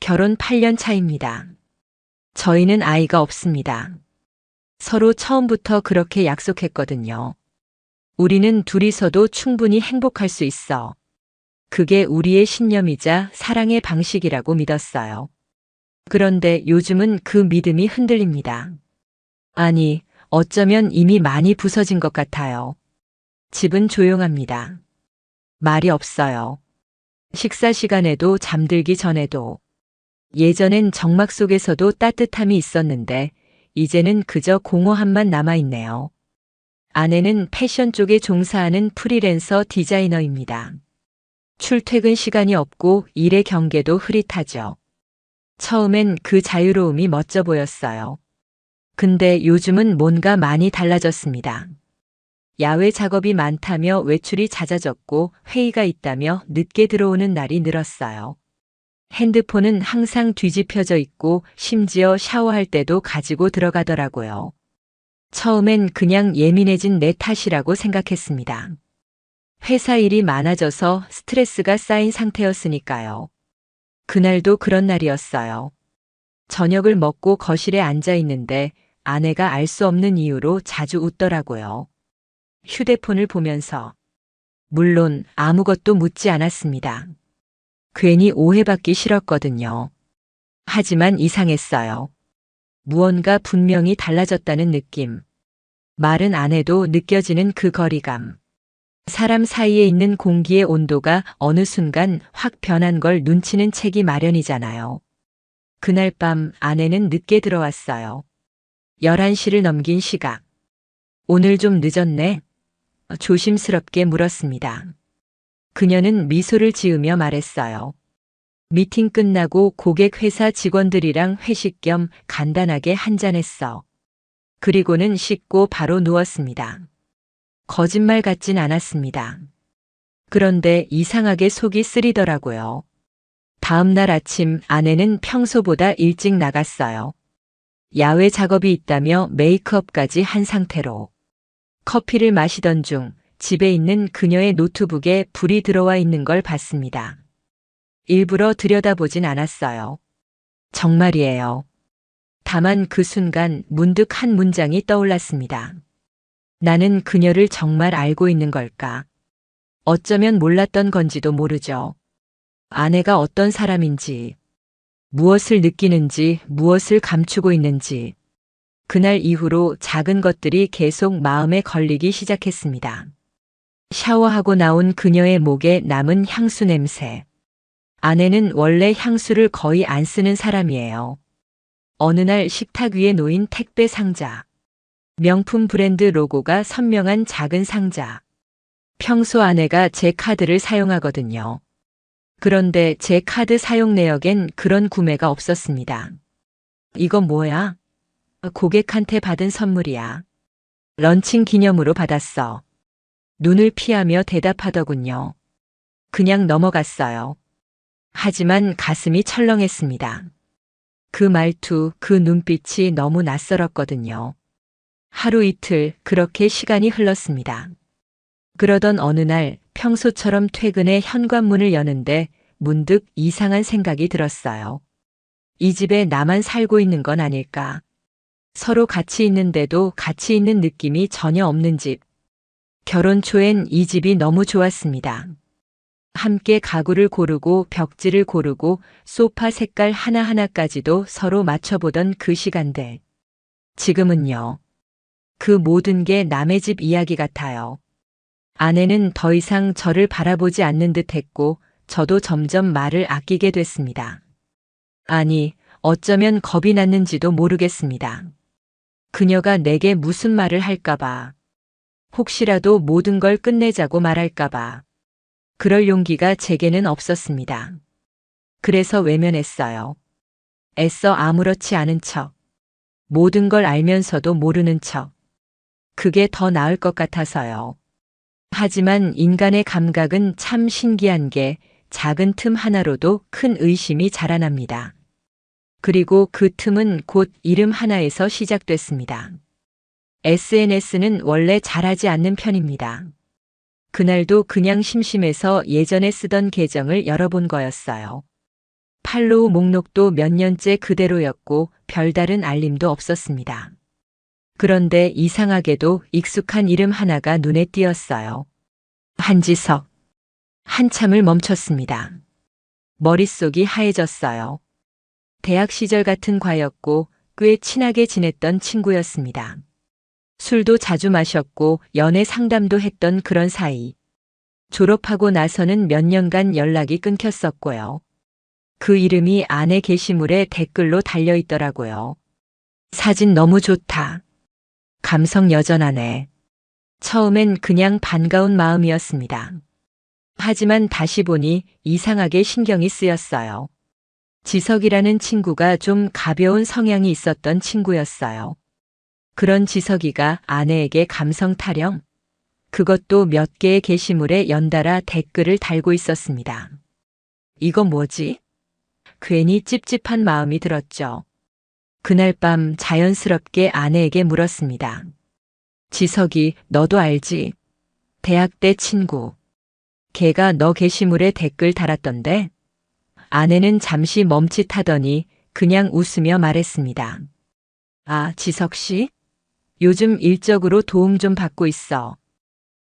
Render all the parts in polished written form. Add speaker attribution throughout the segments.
Speaker 1: 결혼 8년 차입니다. 저희는 아이가 없습니다. 서로 처음부터 그렇게 약속했거든요. 우리는 둘이서도 충분히 행복할 수 있어. 그게 우리의 신념이자 사랑의 방식이라고 믿었어요. 그런데 요즘은 그 믿음이 흔들립니다. 아니, 어쩌면 이미 많이 부서진 것 같아요. 집은 조용합니다. 말이 없어요. 식사 시간에도 잠들기 전에도. 예전엔 정막 속에서도 따뜻함이 있었는데 이제는 그저 공허함만 남아있네요. 아내는 패션 쪽에 종사하는 프리랜서 디자이너입니다. 출퇴근 시간이 없고 일의 경계도 흐릿하죠. 처음엔 그 자유로움이 멋져 보였어요. 근데 요즘은 뭔가 많이 달라졌습니다. 야외 작업이 많다며 외출이 잦아졌고 회의가 있다며 늦게 들어오는 날이 늘었어요. 핸드폰은 항상 뒤집혀져 있고 심지어 샤워할 때도 가지고 들어가더라고요. 처음엔 그냥 예민해진 내 탓이라고 생각했습니다. 회사 일이 많아져서 스트레스가 쌓인 상태였으니까요. 그날도 그런 날이었어요. 저녁을 먹고 거실에 앉아 있는데 아내가 알 수 없는 이유로 자주 웃더라고요. 휴대폰을 보면서. 물론 아무것도 묻지 않았습니다. 괜히 오해받기 싫었거든요. 하지만 이상했어요. 무언가 분명히 달라졌다는 느낌. 말은 안 해도 느껴지는 그 거리감. 사람 사이에 있는 공기의 온도가 어느 순간 확 변한 걸 눈치는 채기 마련이잖아요. 그날 밤 아내는 늦게 들어왔어요. 11시를 넘긴 시각. 오늘 좀 늦었네? 조심스럽게 물었습니다. 그녀는 미소를 지으며 말했어요. 미팅 끝나고 고객 회사 직원들이랑 회식 겸 간단하게 한잔했어. 그리고는 씻고 바로 누웠습니다. 거짓말 같진 않았습니다. 그런데 이상하게 속이 쓰리더라고요. 다음 날 아침 아내는 평소보다 일찍 나갔어요. 야외 작업이 있다며 메이크업까지 한 상태로. 커피를 마시던 중 집에 있는 그녀의 노트북에 불이 들어와 있는 걸 봤습니다. 일부러 들여다보진 않았어요. 정말이에요. 다만 그 순간 문득 한 문장이 떠올랐습니다. 나는 그녀를 정말 알고 있는 걸까? 어쩌면 몰랐던 건지도 모르죠. 아내가 어떤 사람인지, 무엇을 느끼는지, 무엇을 감추고 있는지. 그날 이후로 작은 것들이 계속 마음에 걸리기 시작했습니다. 샤워하고 나온 그녀의 목에 남은 향수 냄새. 아내는 원래 향수를 거의 안 쓰는 사람이에요. 어느 날 식탁 위에 놓인 택배 상자. 명품 브랜드 로고가 선명한 작은 상자. 평소 아내가 제 카드를 사용하거든요. 그런데 제 카드 사용 내역엔 그런 구매가 없었습니다. 이건 뭐야? 고객한테 받은 선물이야. 런칭 기념으로 받았어. 눈을 피하며 대답하더군요. 그냥 넘어갔어요. 하지만 가슴이 철렁했습니다. 그 말투, 그 눈빛이 너무 낯설었거든요. 하루 이틀 그렇게 시간이 흘렀습니다. 그러던 어느 날 평소처럼 퇴근해 현관문을 여는데 문득 이상한 생각이 들었어요. 이 집에 나만 살고 있는 건 아닐까? 서로 같이 있는데도 같이 있는 느낌이 전혀 없는 집. 결혼 초엔 이 집이 너무 좋았습니다. 함께 가구를 고르고 벽지를 고르고 소파 색깔 하나하나까지도 서로 맞춰보던 그 시간들. 지금은요. 그 모든 게 남의 집 이야기 같아요. 아내는 더 이상 저를 바라보지 않는 듯 했고 저도 점점 말을 아끼게 됐습니다. 아니, 어쩌면 겁이 났는지도 모르겠습니다. 그녀가 내게 무슨 말을 할까봐. 혹시라도 모든 걸 끝내자고 말할까봐. 그럴 용기가 제게는 없었습니다. 그래서 외면했어요. 애써 아무렇지 않은 척. 모든 걸 알면서도 모르는 척. 그게 더 나을 것 같아서요. 하지만 인간의 감각은 참 신기한 게 작은 틈 하나로도 큰 의심이 자라납니다. 그리고 그 틈은 곧 이름 하나에서 시작됐습니다. SNS는 원래 잘하지 않는 편입니다. 그날도 그냥 심심해서 예전에 쓰던 계정을 열어본 거였어요. 팔로우 목록도 몇 년째 그대로였고 별다른 알림도 없었습니다. 그런데 이상하게도 익숙한 이름 하나가 눈에 띄었어요. 한지석. 한참을 멈췄습니다. 머릿속이 하얘졌어요. 대학 시절 같은 과였고 꽤 친하게 지냈던 친구였습니다. 술도 자주 마셨고 연애 상담도 했던 그런 사이. 졸업하고 나서는 몇 년간 연락이 끊겼었고요. 그 이름이 아내 게시물에 댓글로 달려 있더라고요. 사진 너무 좋다. 감성 여전하네. 처음엔 그냥 반가운 마음이었습니다. 하지만 다시 보니 이상하게 신경이 쓰였어요. 지석이라는 친구가 좀 가벼운 성향이 있었던 친구였어요. 그런 지석이가 아내에게 감성 타령? 그것도 몇 개의 게시물에 연달아 댓글을 달고 있었습니다. 이거 뭐지? 괜히 찝찝한 마음이 들었죠. 그날 밤 자연스럽게 아내에게 물었습니다. 지석이 너도 알지? 대학 때 친구. 걔가 너 게시물에 댓글 달았던데? 아내는 잠시 멈칫하더니 그냥 웃으며 말했습니다. 아, 지석 씨? 요즘 일적으로 도움 좀 받고 있어.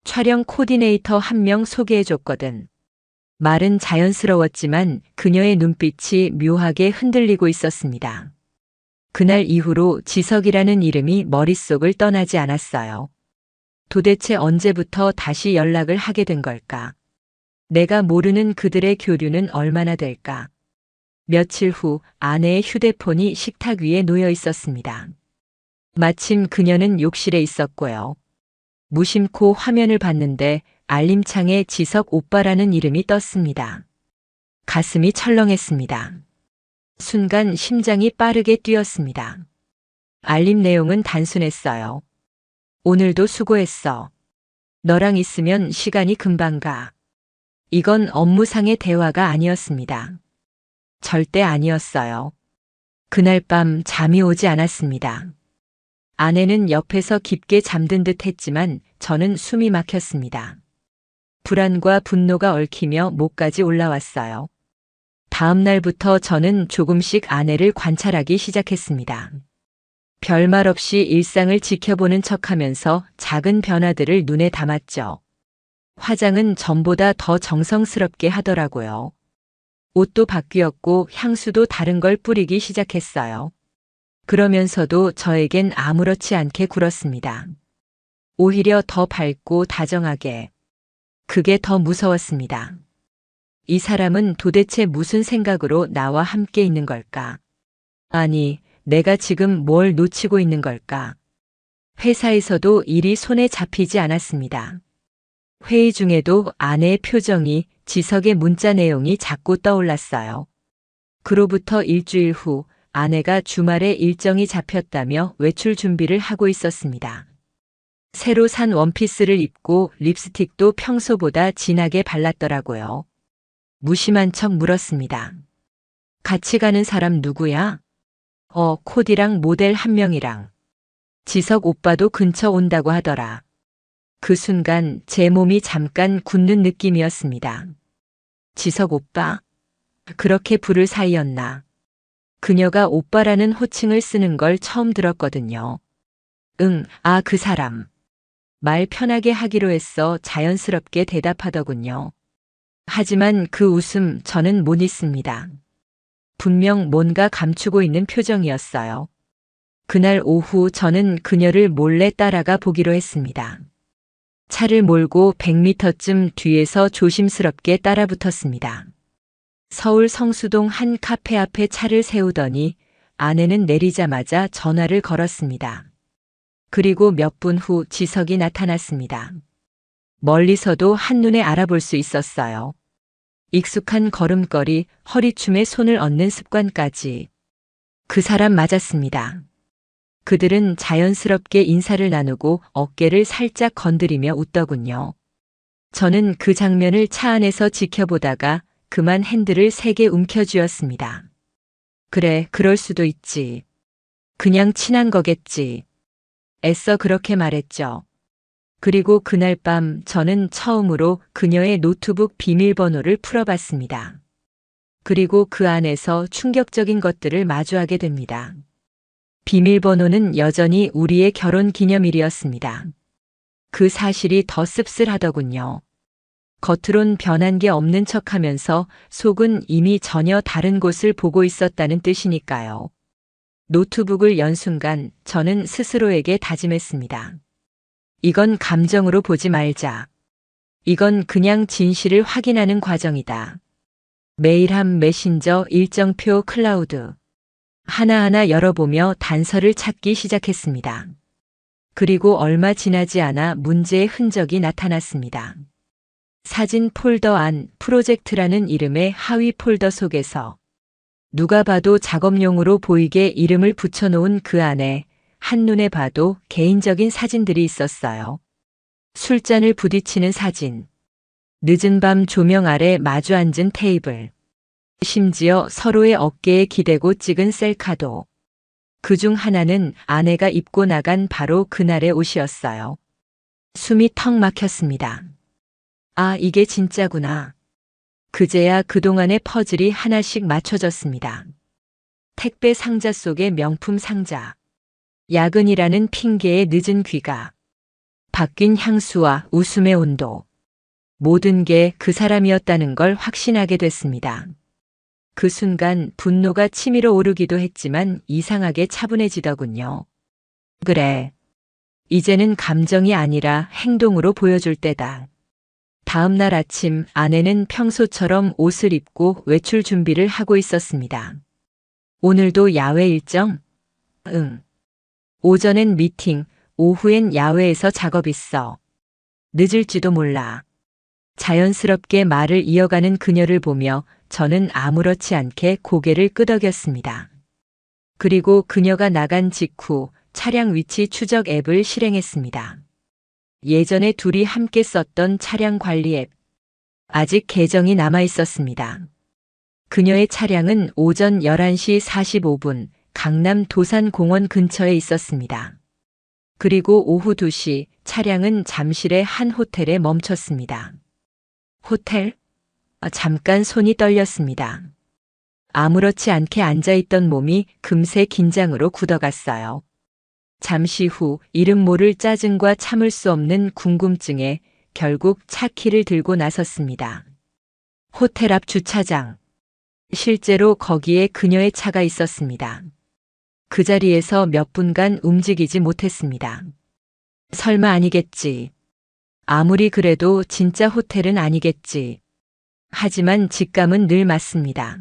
Speaker 1: 촬영 코디네이터 한 명 소개해줬거든. 말은 자연스러웠지만 그녀의 눈빛이 묘하게 흔들리고 있었습니다. 그날 이후로 지석이라는 이름이 머릿속을 떠나지 않았어요. 도대체 언제부터 다시 연락을 하게 된 걸까? 내가 모르는 그들의 교류는 얼마나 될까? 며칠 후 아내의 휴대폰이 식탁 위에 놓여 있었습니다. 마침 그녀는 욕실에 있었고요. 무심코 화면을 봤는데 알림창에 지석 오빠라는 이름이 떴습니다. 가슴이 철렁했습니다. 순간 심장이 빠르게 뛰었습니다. 알림 내용은 단순했어요. 오늘도 수고했어. 너랑 있으면 시간이 금방 가. 이건 업무상의 대화가 아니었습니다. 절대 아니었어요. 그날 밤 잠이 오지 않았습니다. 아내는 옆에서 깊게 잠든 듯 했지만 저는 숨이 막혔습니다. 불안과 분노가 얽히며 목까지 올라왔어요. 다음 날부터 저는 조금씩 아내를 관찰하기 시작했습니다. 별말 없이 일상을 지켜보는 척하면서 작은 변화들을 눈에 담았죠. 화장은 전보다 더 정성스럽게 하더라고요. 옷도 바뀌었고 향수도 다른 걸 뿌리기 시작했어요. 그러면서도 저에겐 아무렇지 않게 굴었습니다. 오히려 더 밝고 다정하게. 그게 더 무서웠습니다. 이 사람은 도대체 무슨 생각으로 나와 함께 있는 걸까? 아니, 내가 지금 뭘 놓치고 있는 걸까? 회사에서도 일이 손에 잡히지 않았습니다. 회의 중에도 아내의 표정이, 지석의 문자 내용이 자꾸 떠올랐어요. 그로부터 일주일 후 아내가 주말에 일정이 잡혔다며 외출 준비를 하고 있었습니다. 새로 산 원피스를 입고 립스틱도 평소보다 진하게 발랐더라고요. 무심한 척 물었습니다. 같이 가는 사람 누구야? 코디랑 모델 한 명이랑. 지석 오빠도 근처 온다고 하더라. 그 순간 제 몸이 잠깐 굳는 느낌이었습니다. 지석 오빠? 그렇게 부를 사이였나? 그녀가 오빠라는 호칭을 쓰는 걸 처음 들었거든요. 그 사람. 말 편하게 하기로 했어 자연스럽게 대답하더군요. 하지만 그 웃음 저는 못 잊습니다. 분명 뭔가 감추고 있는 표정이었어요. 그날 오후 저는 그녀를 몰래 따라가 보기로 했습니다. 차를 몰고 100m쯤 뒤에서 조심스럽게 따라붙었습니다. 서울 성수동 한 카페 앞에 차를 세우더니 아내는 내리자마자 전화를 걸었습니다. 그리고 몇 분 후 지석이 나타났습니다. 멀리서도 한눈에 알아볼 수 있었어요. 익숙한 걸음걸이, 허리춤에 손을 얹는 습관까지. 그 사람 맞았습니다. 그들은 자연스럽게 인사를 나누고 어깨를 살짝 건드리며 웃더군요. 저는 그 장면을 차 안에서 지켜보다가 그만 핸들을 세게 움켜쥐었습니다. 그래, 그럴 수도 있지. 그냥 친한 거겠지. 애써 그렇게 말했죠. 그리고 그날 밤 저는 처음으로 그녀의 노트북 비밀번호를 풀어봤습니다. 그리고 그 안에서 충격적인 것들을 마주하게 됩니다. 비밀번호는 여전히 우리의 결혼 기념일이었습니다. 그 사실이 더 씁쓸하더군요. 겉으론 변한 게 없는 척하면서 속은 이미 전혀 다른 곳을 보고 있었다는 뜻이니까요. 노트북을 연 순간 저는 스스로에게 다짐했습니다. 이건 감정으로 보지 말자. 이건 그냥 진실을 확인하는 과정이다. 메일함, 메신저, 일정표, 클라우드. 하나하나 열어보며 단서를 찾기 시작했습니다. 그리고 얼마 지나지 않아 문제의 흔적이 나타났습니다. 사진 폴더 안 프로젝트라는 이름의 하위 폴더 속에서 누가 봐도 작업용으로 보이게 이름을 붙여놓은 그 안에 한눈에 봐도 개인적인 사진들이 있었어요. 술잔을 부딪히는 사진, 늦은 밤 조명 아래 마주 앉은 테이블, 심지어 서로의 어깨에 기대고 찍은 셀카도. 그중 하나는 아내가 입고 나간 바로 그날의 옷이었어요. 숨이 턱 막혔습니다. 아, 이게 진짜구나. 그제야 그동안의 퍼즐이 하나씩 맞춰졌습니다. 택배 상자 속의 명품 상자. 야근이라는 핑계의 늦은 귀가. 바뀐 향수와 웃음의 온도. 모든 게 그 사람이었다는 걸 확신하게 됐습니다. 그 순간 분노가 치밀어 오르기도 했지만 이상하게 차분해지더군요. 그래. 이제는 감정이 아니라 행동으로 보여줄 때다. 다음 날 아침 아내는 평소처럼 옷을 입고 외출 준비를 하고 있었습니다. 오늘도 야외 일정? 응. 오전엔 미팅, 오후엔 야외에서 작업 있어. 늦을지도 몰라. 자연스럽게 말을 이어가는 그녀를 보며 저는 아무렇지 않게 고개를 끄덕였습니다. 그리고 그녀가 나간 직후 차량 위치 추적 앱을 실행했습니다. 예전에 둘이 함께 썼던 차량 관리 앱. 아직 계정이 남아 있었습니다. 그녀의 차량은 오전 11시 45분 강남 도산공원 근처에 있었습니다. 그리고 오후 2시 차량은 잠실의 한 호텔에 멈췄습니다. 호텔? 잠깐 손이 떨렸습니다. 아무렇지 않게 앉아있던 몸이 금세 긴장으로 굳어갔어요. 잠시 후 이름 모를 짜증과 참을 수 없는 궁금증에 결국 차 키를 들고 나섰습니다. 호텔 앞 주차장. 실제로 거기에 그녀의 차가 있었습니다. 그 자리에서 몇 분간 움직이지 못했습니다. 설마 아니겠지. 아무리 그래도 진짜 호텔은 아니겠지. 하지만 직감은 늘 맞습니다.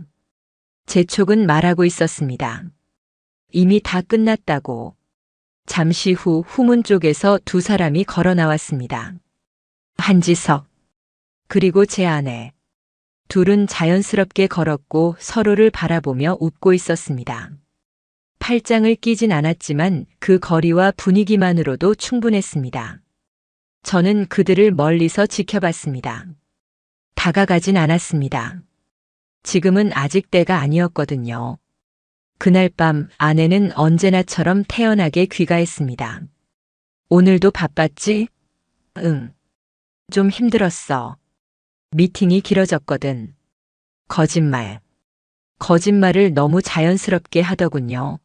Speaker 1: 제 촉은 말하고 있었습니다. 이미 다 끝났다고. 잠시 후 후문 쪽에서 두 사람이 걸어 나왔습니다. 한지석, 그리고 제 아내. 둘은 자연스럽게 걸었고 서로를 바라보며 웃고 있었습니다. 팔짱을 끼진 않았지만 그 거리와 분위기만으로도 충분했습니다. 저는 그들을 멀리서 지켜봤습니다. 다가가진 않았습니다. 지금은 아직 때가 아니었거든요. 그날 밤 아내는 언제나처럼 태연하게 귀가했습니다. 오늘도 바빴지? 응. 좀 힘들었어. 미팅이 길어졌거든. 거짓말. 거짓말을 너무 자연스럽게 하더군요.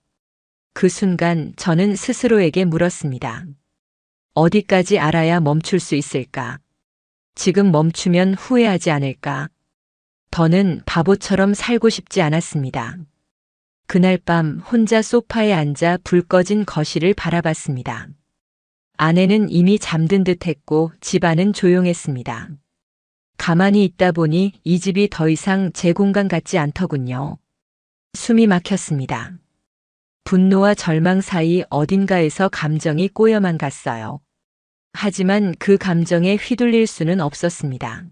Speaker 1: 그 순간 저는 스스로에게 물었습니다. 어디까지 알아야 멈출 수 있을까? 지금 멈추면 후회하지 않을까? 더는 바보처럼 살고 싶지 않았습니다. 그날 밤 혼자 소파에 앉아 불 꺼진 거실을 바라봤습니다. 아내는 이미 잠든 듯 했고 집안은 조용했습니다. 가만히 있다 보니 이 집이 더 이상 제 공간 같지 않더군요. 숨이 막혔습니다. 분노와 절망 사이 어딘가에서 감정이 꼬여만 갔어요. 하지만 그 감정에 휘둘릴 수는 없었습니다.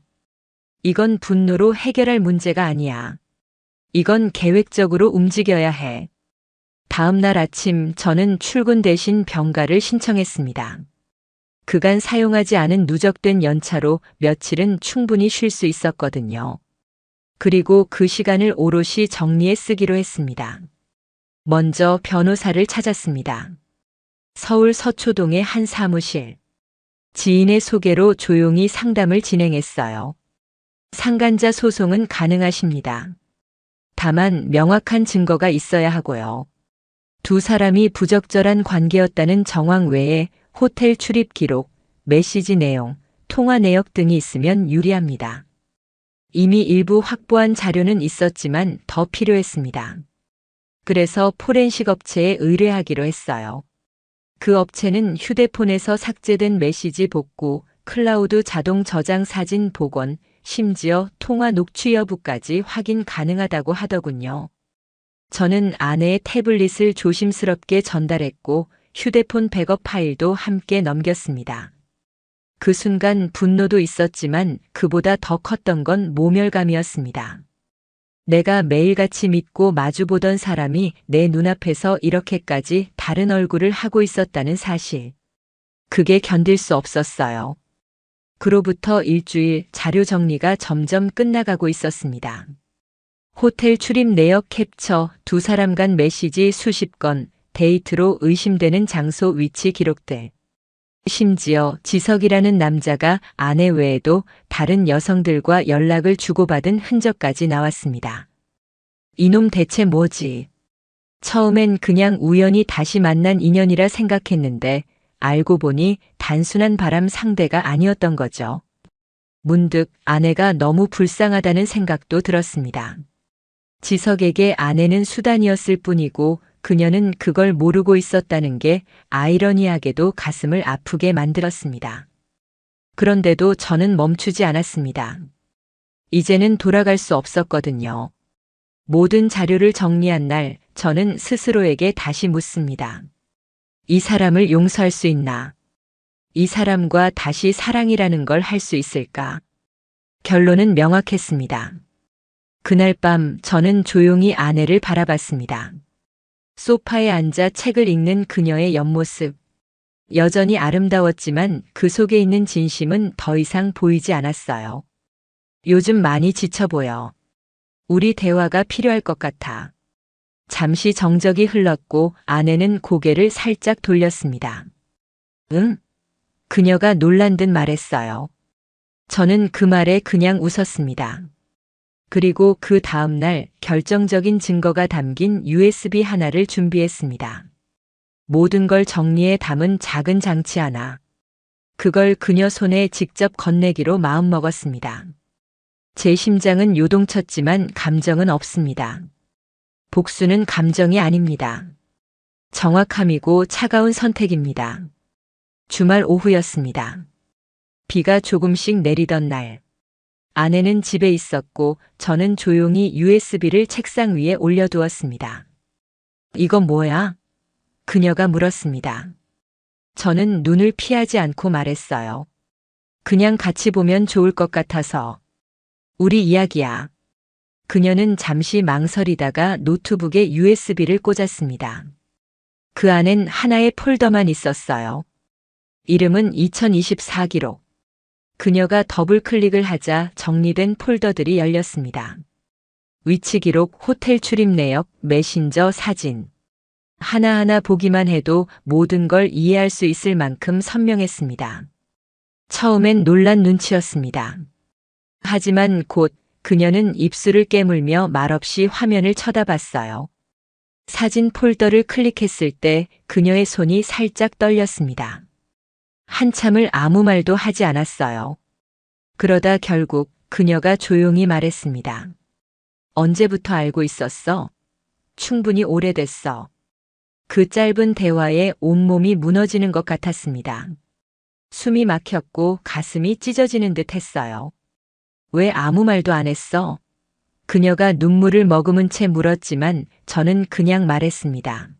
Speaker 1: 이건 분노로 해결할 문제가 아니야. 이건 계획적으로 움직여야 해. 다음 날 아침 저는 출근 대신 병가를 신청했습니다. 그간 사용하지 않은 누적된 연차로 며칠은 충분히 쉴 수 있었거든요. 그리고 그 시간을 오롯이 정리에 쓰기로 했습니다. 먼저 변호사를 찾았습니다. 서울 서초동의 한 사무실. 지인의 소개로 조용히 상담을 진행했어요. 상간자 소송은 가능하십니다. 다만 명확한 증거가 있어야 하고요. 두 사람이 부적절한 관계였다는 정황 외에 호텔 출입 기록, 메시지 내용, 통화 내역 등이 있으면 유리합니다. 이미 일부 확보한 자료는 있었지만 더 필요했습니다. 그래서 포렌식 업체에 의뢰하기로 했어요. 그 업체는 휴대폰에서 삭제된 메시지 복구, 클라우드 자동 저장 사진 복원, 심지어 통화 녹취 여부까지 확인 가능하다고 하더군요. 저는 아내의 태블릿을 조심스럽게 전달했고 휴대폰 백업 파일도 함께 넘겼습니다. 그 순간 분노도 있었지만 그보다 더 컸던 건 모멸감이었습니다. 내가 매일같이 믿고 마주보던 사람이 내 눈앞에서 이렇게까지 다른 얼굴을 하고 있었다는 사실. 그게 견딜 수 없었어요. 그로부터 일주일 자료 정리가 점점 끝나가고 있었습니다. 호텔 출입 내역 캡처, 두 사람 간 메시지 수십 건, 데이트로 의심되는 장소 위치 기록들. 심지어 지석이라는 남자가 아내 외에도 다른 여성들과 연락을 주고받은 흔적까지 나왔습니다. 이놈 대체 뭐지? 처음엔 그냥 우연히 다시 만난 인연이라 생각했는데 알고 보니 단순한 바람 상대가 아니었던 거죠. 문득 아내가 너무 불쌍하다는 생각도 들었습니다. 지석에게 아내는 수단이었을 뿐이고 그녀는 그걸 모르고 있었다는 게 아이러니하게도 가슴을 아프게 만들었습니다. 그런데도 저는 멈추지 않았습니다. 이제는 돌아갈 수 없었거든요. 모든 자료를 정리한 날 저는 스스로에게 다시 묻습니다. 이 사람을 용서할 수 있나? 이 사람과 다시 사랑이라는 걸 할 수 있을까? 결론은 명확했습니다. 그날 밤 저는 조용히 아내를 바라봤습니다. 소파에 앉아 책을 읽는 그녀의 옆모습. 여전히 아름다웠지만 그 속에 있는 진심은 더 이상 보이지 않았어요. 요즘 많이 지쳐 보여. 우리 대화가 필요할 것 같아. 잠시 정적이 흘렀고 아내는 고개를 살짝 돌렸습니다. 응? 그녀가 놀란 듯 말했어요. 저는 그 말에 그냥 웃었습니다. 그리고 그 다음 날 결정적인 증거가 담긴 USB 하나를 준비했습니다. 모든 걸 정리해 담은 작은 장치 하나. 그걸 그녀 손에 직접 건네기로 마음먹었습니다. 제 심장은 요동쳤지만 감정은 없습니다. 복수는 감정이 아닙니다. 정확함이고 차가운 선택입니다. 주말 오후였습니다. 비가 조금씩 내리던 날. 아내는 집에 있었고 저는 조용히 USB를 책상 위에 올려두었습니다. 이건 뭐야? 그녀가 물었습니다. 저는 눈을 피하지 않고 말했어요. 그냥 같이 보면 좋을 것 같아서. 우리 이야기야. 그녀는 잠시 망설이다가 노트북에 USB를 꽂았습니다. 그 안엔 하나의 폴더만 있었어요. 이름은 2024 기록. 그녀가 더블 클릭을 하자 정리된 폴더들이 열렸습니다. 위치 기록, 호텔 출입 내역, 메신저, 사진. 하나하나 보기만 해도 모든 걸 이해할 수 있을 만큼 선명했습니다. 처음엔 놀란 눈치였습니다. 하지만 곧 그녀는 입술을 깨물며 말없이 화면을 쳐다봤어요. 사진 폴더를 클릭했을 때 그녀의 손이 살짝 떨렸습니다. 한참을 아무 말도 하지 않았어요. 그러다 결국 그녀가 조용히 말했습니다. 언제부터 알고 있었어? 충분히 오래됐어. 그 짧은 대화에 온몸이 무너지는 것 같았습니다. 숨이 막혔고 가슴이 찢어지는 듯 했어요. 왜 아무 말도 안 했어? 그녀가 눈물을 머금은 채 물었지만 저는 그냥 말했습니다.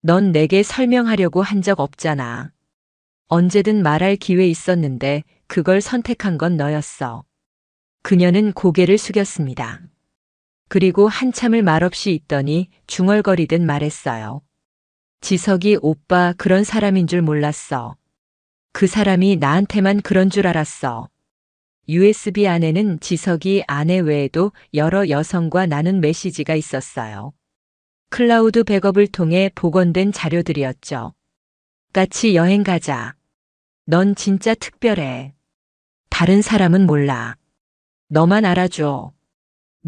Speaker 1: 넌 내게 설명하려고 한 적 없잖아. 언제든 말할 기회 있었는데 그걸 선택한 건 너였어. 그녀는 고개를 숙였습니다. 그리고 한참을 말없이 있더니 중얼거리듯 말했어요. 지석이 오빠 그런 사람인 줄 몰랐어. 그 사람이 나한테만 그런 줄 알았어. USB 안에는 지석이 아내 외에도 여러 여성과 나눈 메시지가 있었어요. 클라우드 백업을 통해 복원된 자료들이었죠. 같이 여행 가자. 넌 진짜 특별해. 다른 사람은 몰라. 너만 알아줘.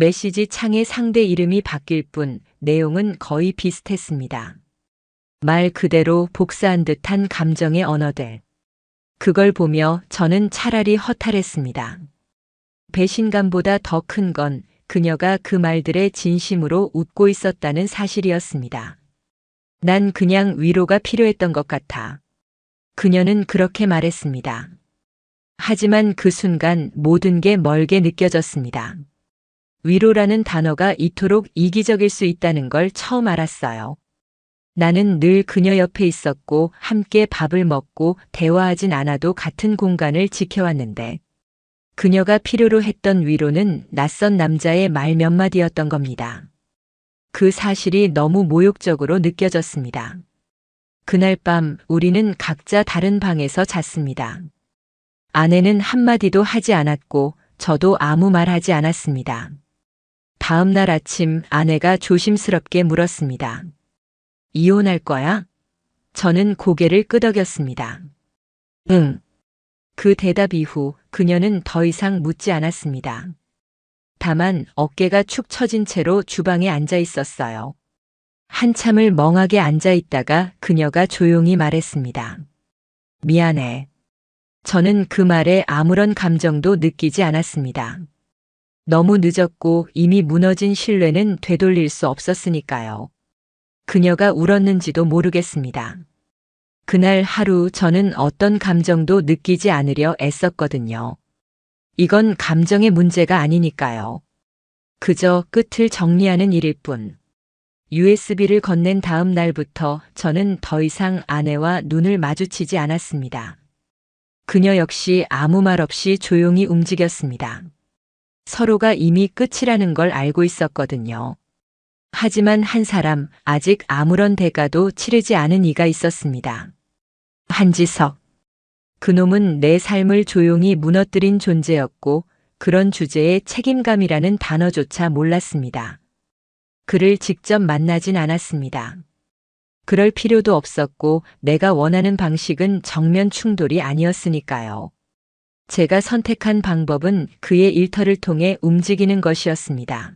Speaker 1: 메시지 창의 상대 이름이 바뀔 뿐 내용은 거의 비슷했습니다. 말 그대로 복사한 듯한 감정의 언어들. 그걸 보며 저는 차라리 허탈했습니다. 배신감보다 더 큰 건 그녀가 그 말들에 진심으로 웃고 있었다는 사실이었습니다. 난 그냥 위로가 필요했던 것 같아. 그녀는 그렇게 말했습니다. 하지만 그 순간 모든 게 멀게 느껴졌습니다. 위로라는 단어가 이토록 이기적일 수 있다는 걸 처음 알았어요. 나는 늘 그녀 옆에 있었고 함께 밥을 먹고 대화하진 않아도 같은 공간을 지켜왔는데 그녀가 필요로 했던 위로는 낯선 남자의 말 몇 마디였던 겁니다. 그 사실이 너무 모욕적으로 느껴졌습니다. 그날 밤 우리는 각자 다른 방에서 잤습니다. 아내는 한마디도 하지 않았고 저도 아무 말 하지 않았습니다. 다음 날 아침 아내가 조심스럽게 물었습니다. 이혼할 거야? 저는 고개를 끄덕였습니다. 응. 그 대답 이후 그녀는 더 이상 묻지 않았습니다. 다만 어깨가 축 처진 채로 주방에 앉아 있었어요. 한참을 멍하게 앉아 있다가 그녀가 조용히 말했습니다. 미안해. 저는 그 말에 아무런 감정도 느끼지 않았습니다. 너무 늦었고 이미 무너진 신뢰는 되돌릴 수 없었으니까요. 그녀가 울었는지도 모르겠습니다. 그날 하루 저는 어떤 감정도 느끼지 않으려 애썼거든요. 이건 감정의 문제가 아니니까요. 그저 끝을 정리하는 일일 뿐. USB를 건넨 다음 날부터 저는 더 이상 아내와 눈을 마주치지 않았습니다. 그녀 역시 아무 말 없이 조용히 움직였습니다. 서로가 이미 끝이라는 걸 알고 있었거든요. 하지만 한 사람, 아직 아무런 대가도 치르지 않은 이가 있었습니다. 한지석. 그놈은 내 삶을 조용히 무너뜨린 존재였고 그런 주제에 책임감이라는 단어조차 몰랐습니다. 그를 직접 만나진 않았습니다. 그럴 필요도 없었고 내가 원하는 방식은 정면 충돌이 아니었으니까요. 제가 선택한 방법은 그의 일터를 통해 움직이는 것이었습니다.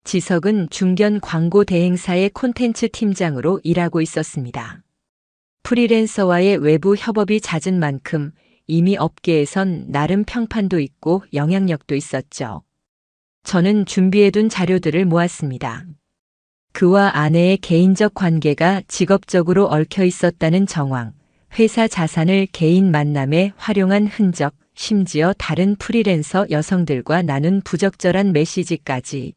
Speaker 1: 지석은 중견 광고 대행사의 콘텐츠 팀장으로 일하고 있었습니다. 프리랜서와의 외부 협업이 잦은 만큼 이미 업계에선 나름 평판도 있고 영향력도 있었죠. 저는 준비해둔 자료들을 모았습니다. 그와 아내의 개인적 관계가 직업적으로 얽혀 있었다는 정황, 회사 자산을 개인 만남에 활용한 흔적, 심지어 다른 프리랜서 여성들과 나눈 부적절한 메시지까지.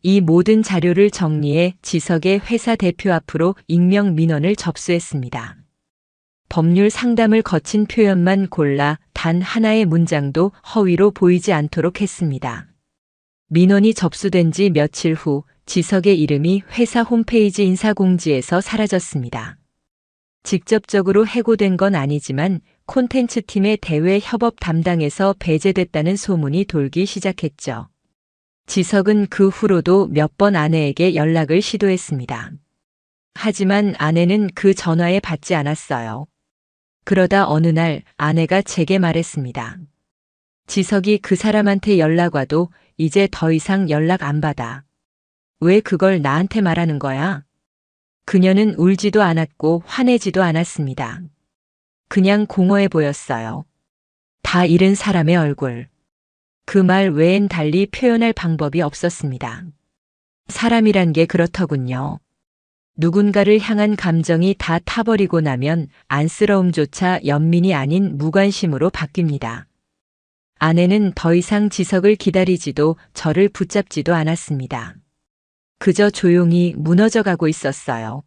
Speaker 1: 이 모든 자료를 정리해 지석의 회사 대표 앞으로 익명 민원을 접수했습니다. 법률 상담을 거친 표현만 골라 단 하나의 문장도 허위로 보이지 않도록 했습니다. 민원이 접수된 지 며칠 후 지석의 이름이 회사 홈페이지 인사공지에서 사라졌습니다. 직접적으로 해고된 건 아니지만 콘텐츠 팀의 대외 협업 담당에서 배제됐다는 소문이 돌기 시작했죠. 지석은 그 후로도 몇 번 아내에게 연락을 시도했습니다. 하지만 아내는 그 전화에 받지 않았어요. 그러다 어느 날 아내가 제게 말했습니다. 지석이 그 사람한테 연락 와도 이제 더 이상 연락 안 받아. 왜 그걸 나한테 말하는 거야? 그녀는 울지도 않았고 화내지도 않았습니다. 그냥 공허해 보였어요. 다 잃은 사람의 얼굴. 그 말 외엔 달리 표현할 방법이 없었습니다. 사람이란 게 그렇더군요. 누군가를 향한 감정이 다 타버리고 나면 안쓰러움조차 연민이 아닌 무관심으로 바뀝니다. 아내는 더 이상 지석을 기다리지도 저를 붙잡지도 않았습니다. 그저 조용히 무너져가고 있었어요.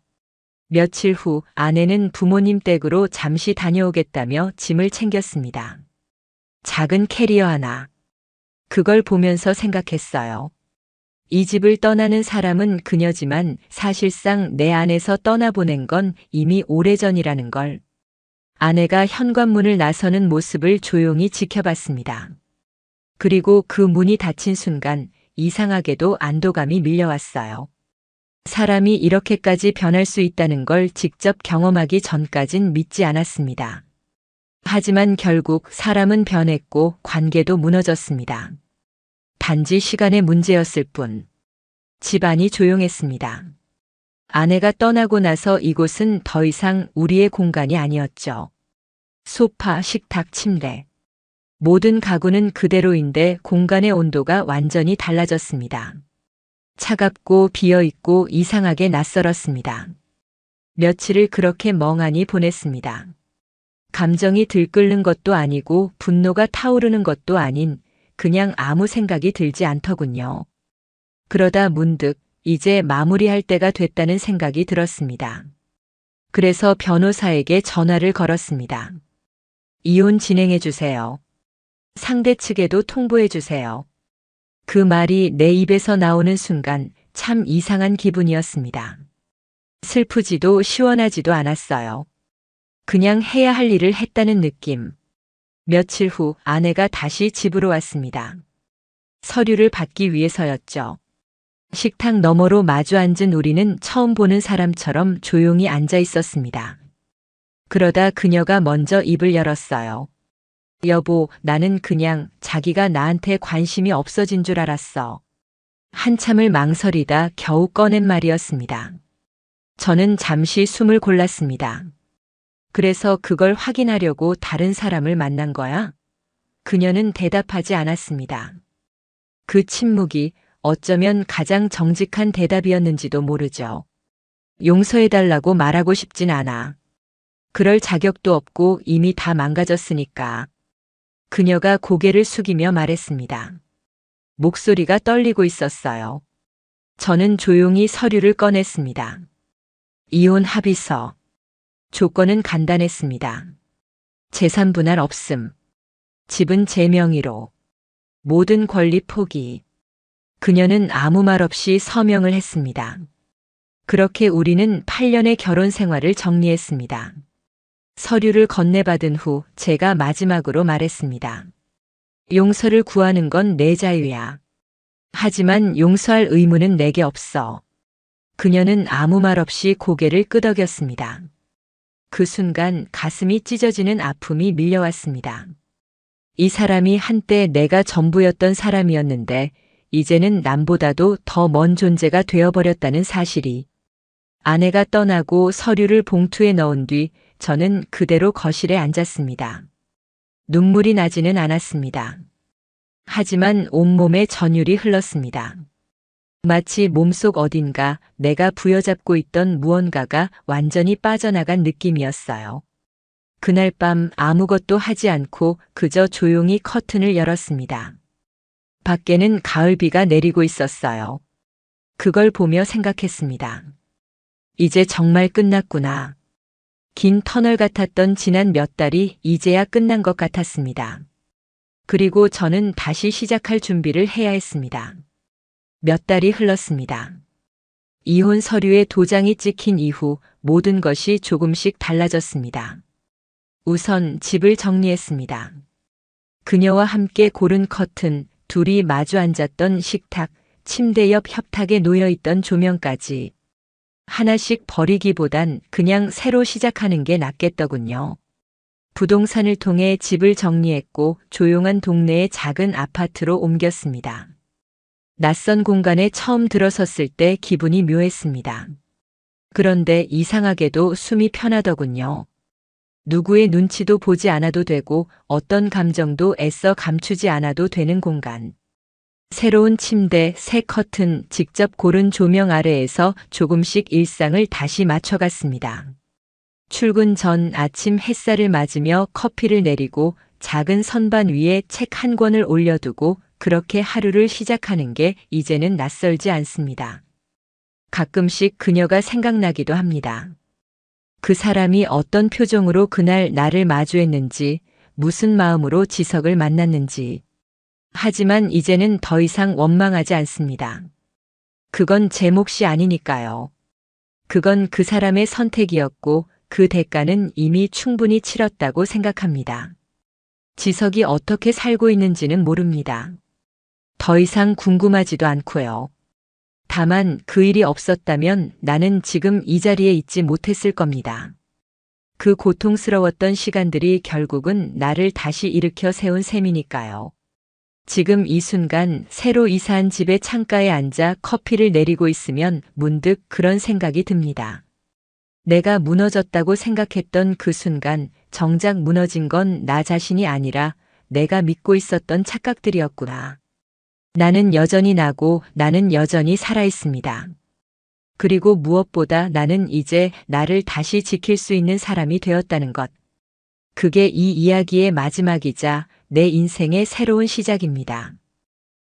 Speaker 1: 며칠 후 아내는 부모님 댁으로 잠시 다녀오겠다며 짐을 챙겼습니다. 작은 캐리어 하나. 그걸 보면서 생각했어요. 이 집을 떠나는 사람은 그녀지만 사실상 내 안에서 떠나보낸 건 이미 오래전이라는 걸. 아내가 현관문을 나서는 모습을 조용히 지켜봤습니다. 그리고 그 문이 닫힌 순간 이상하게도 안도감이 밀려왔어요. 사람이 이렇게까지 변할 수 있다는 걸 직접 경험하기 전까진 믿지 않았습니다. 하지만 결국 사람은 변했고 관계도 무너졌습니다. 단지 시간의 문제였을 뿐. 집안이 조용했습니다. 아내가 떠나고 나서 이곳은 더 이상 우리의 공간이 아니었죠. 소파, 식탁, 침대. 모든 가구는 그대로인데 공간의 온도가 완전히 달라졌습니다. 차갑고 비어있고 이상하게 낯설었습니다. 며칠을 그렇게 멍하니 보냈습니다. 감정이 들끓는 것도 아니고 분노가 타오르는 것도 아닌 그냥 아무 생각이 들지 않더군요. 그러다 문득 이제 마무리할 때가 됐다는 생각이 들었습니다. 그래서 변호사에게 전화를 걸었습니다. 이혼 진행해 주세요. 상대 측에도 통보해 주세요. 그 말이 내 입에서 나오는 순간 참 이상한 기분이었습니다. 슬프지도 시원하지도 않았어요. 그냥 해야 할 일을 했다는 느낌. 며칠 후 아내가 다시 집으로 왔습니다. 서류를 받기 위해서였죠. 식탁 너머로 마주 앉은 우리는 처음 보는 사람처럼 조용히 앉아 있었습니다. 그러다 그녀가 먼저 입을 열었어요. 여보, 나는 그냥 자기가 나한테 관심이 없어진 줄 알았어. 한참을 망설이다 겨우 꺼낸 말이었습니다. 저는 잠시 숨을 골랐습니다. 그래서 그걸 확인하려고 다른 사람을 만난 거야? 그녀는 대답하지 않았습니다. 그 침묵이 어쩌면 가장 정직한 대답이었는지도 모르죠. 용서해달라고 말하고 싶진 않아. 그럴 자격도 없고 이미 다 망가졌으니까. 그녀가 고개를 숙이며 말했습니다. 목소리가 떨리고 있었어요. 저는 조용히 서류를 꺼냈습니다. 이혼 합의서. 조건은 간단했습니다. 재산 분할 없음. 집은 제 명의로. 모든 권리 포기. 그녀는 아무 말 없이 서명을 했습니다. 그렇게 우리는 8년의 결혼 생활을 정리했습니다. 서류를 건네받은 후 제가 마지막으로 말했습니다. 용서를 구하는 건 내 자유야. 하지만 용서할 의무는 내게 없어. 그녀는 아무 말 없이 고개를 끄덕였습니다. 그 순간 가슴이 찢어지는 아픔이 밀려왔습니다. 이 사람이 한때 내가 전부였던 사람이었는데 이제는 남보다도 더 먼 존재가 되어버렸다는 사실이. 아내가 떠나고 서류를 봉투에 넣은 뒤 저는 그대로 거실에 앉았습니다. 눈물이 나지는 않았습니다. 하지만 온몸에 전율이 흘렀습니다. 마치 몸속 어딘가 내가 부여잡고 있던 무언가가 완전히 빠져나간 느낌이었어요. 그날 밤 아무것도 하지 않고 그저 조용히 커튼을 열었습니다. 밖에는 가을비가 내리고 있었어요. 그걸 보며 생각했습니다. 이제 정말 끝났구나. 긴 터널 같았던 지난 몇 달이 이제야 끝난 것 같았습니다. 그리고 저는 다시 시작할 준비를 해야 했습니다. 몇 달이 흘렀습니다. 이혼 서류에 도장이 찍힌 이후 모든 것이 조금씩 달라졌습니다. 우선 집을 정리했습니다. 그녀와 함께 고른 커튼, 둘이 마주 앉았던 식탁, 침대 옆 협탁에 놓여있던 조명까지. 하나씩 버리기보단 그냥 새로 시작하는 게 낫겠더군요. 부동산을 통해 집을 정리했고 조용한 동네의 작은 아파트로 옮겼습니다. 낯선 공간에 처음 들어섰을 때 기분이 묘했습니다. 그런데 이상하게도 숨이 편하더군요. 누구의 눈치도 보지 않아도 되고 어떤 감정도 애써 감추지 않아도 되는 공간. 새로운 침대, 새 커튼, 직접 고른 조명 아래에서 조금씩 일상을 다시 맞춰갔습니다. 출근 전 아침 햇살을 맞으며 커피를 내리고 작은 선반 위에 책 한 권을 올려두고 그렇게 하루를 시작하는 게 이제는 낯설지 않습니다. 가끔씩 그녀가 생각나기도 합니다. 그 사람이 어떤 표정으로 그날 나를 마주했는지, 무슨 마음으로 지석을 만났는지. 하지만 이제는 더 이상 원망하지 않습니다. 그건 제 몫이 아니니까요. 그건 그 사람의 선택이었고 그 대가는 이미 충분히 치렀다고 생각합니다. 지석이 어떻게 살고 있는지는 모릅니다. 더 이상 궁금하지도 않고요. 다만 그 일이 없었다면 나는 지금 이 자리에 있지 못했을 겁니다. 그 고통스러웠던 시간들이 결국은 나를 다시 일으켜 세운 셈이니까요. 지금 이 순간 새로 이사한 집의 창가에 앉아 커피를 내리고 있으면 문득 그런 생각이 듭니다. 내가 무너졌다고 생각했던 그 순간 정작 무너진 건 나 자신이 아니라 내가 믿고 있었던 착각들이었구나. 나는 여전히 나고 나는 여전히 살아 있습니다. 그리고 무엇보다 나는 이제 나를 다시 지킬 수 있는 사람이 되었다는 것. 그게 이 이야기의 마지막이자 내 인생의 새로운 시작입니다.